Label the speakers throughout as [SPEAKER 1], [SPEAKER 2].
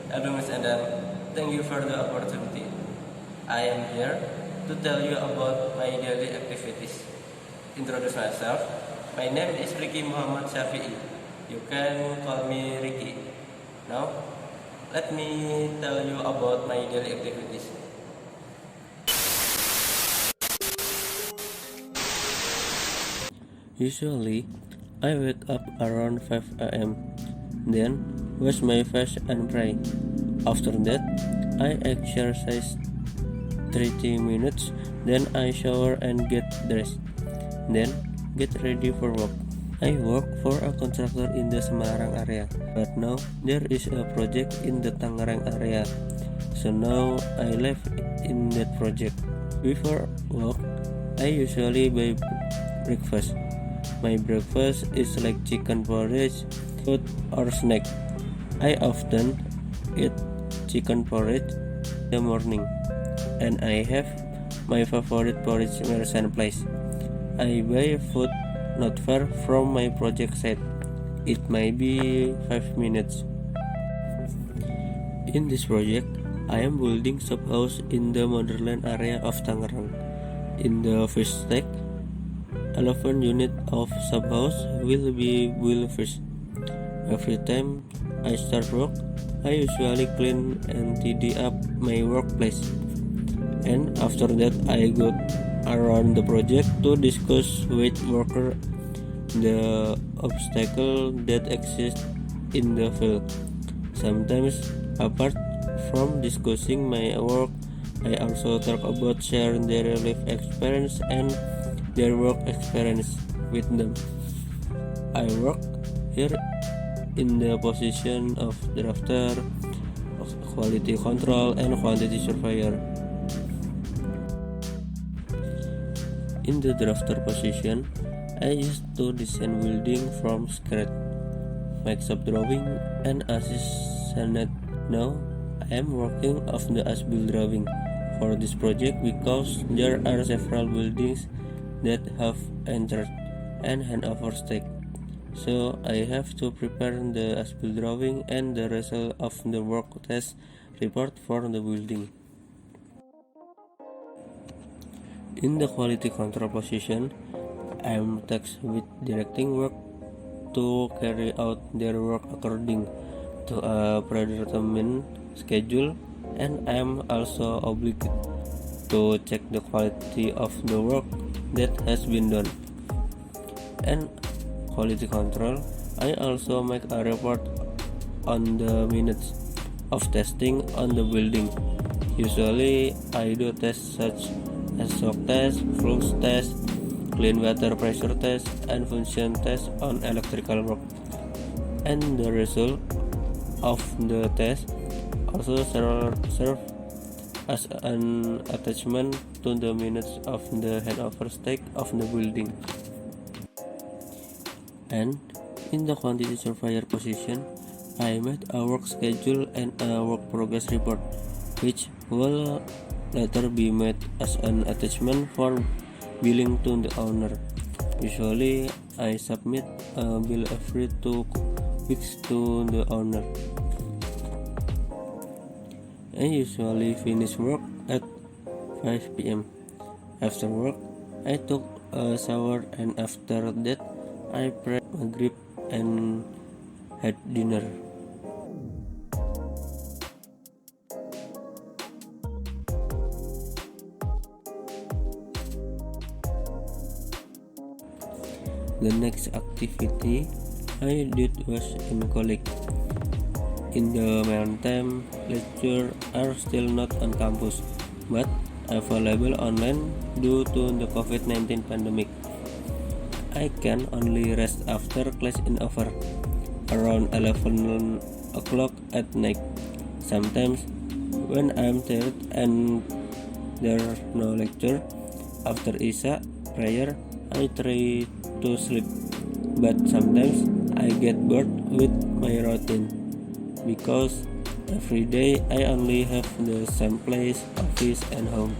[SPEAKER 1] Hello, Miss Endang. Thank you for the opportunity. I am here to tell you about my daily activities. Introduce myself. My name is Ricky Muhammad Shafi'i. You can call me Ricky. Now, let me tell you about my daily activities.
[SPEAKER 2] Usually, I wake up around 5 a.m., then wash my face and pray. After that, I exercise 30 minutes, then I shower and get dressed, then get ready for work. I work for a contractor in the Semarang area, but now there is a project in the Tangerang area, so now I live in that project. Before work, I usually buy breakfast. My breakfast is like chicken porridge, fruit or snack. I often eat chicken porridge in the morning, and I have my favorite porridge merchant place. I buy food not far from my project site. It might be 5 minutes. In this project, I am building sub house in the Motherland area of Tangerang. In the first step, 11 unit of sub house will be built first. Every time I start work, I usually clean and tidy up my workplace. And after that, I go around the project to discuss with worker the obstacle that exist in the field. Sometimes, apart from discussing my work, I also talk about sharing their life experience and their work experience with them. I work here in the position of drafter, quality control, and quantity surveyor. In the drafter position, I used to design building from scratch, make sub drawing, and assist Senate. Now I am working of the as-built drawing for this project because there are several buildings that have entered and handover stake. So I have to prepare the as-built drawing and the result of the work test report for the building. In the quality control position, I am tasked with directing work to carry out their work according to a predetermined schedule, and I am also obliged to check the quality of the work that has been done. And quality control, I also make a report on the minutes of testing on the building. Usually I do tests such as shock test, flux test, clean water pressure test, and function test on electrical work. And the result of the test also serve as an attachment to the minutes of the handover stake of the building. And in the quantity surveyor position, I made a work schedule and a work progress report, which will later be made as an attachment for billing to the owner. Usually, I submit a bill every 2 weeks to the owner. I usually finish work at 5 p.m. After work, I took a shower, and after that, I prayed Maghrib and had dinner. The next activity I did was in college. In the meantime, lectures are still not on campus, but available online due to the COVID-19 pandemic. I can only rest after class is over, around 11 o'clock at night. Sometimes, when I'm tired and there's no lecture, after Isha prayer, I try to sleep. But sometimes I get bored with my routine, because every day I only have the same place, office, and home.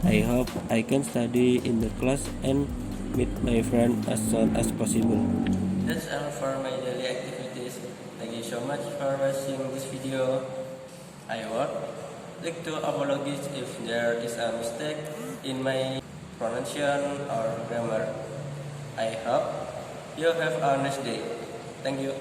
[SPEAKER 2] I hope I can study in the class and meet my friend as soon as possible.
[SPEAKER 1] That's all for my daily activities. Thank you so much for watching this video. I would like to apologize if there is a mistake in my pronunciation or grammar. I hope you have a nice day. Thank you.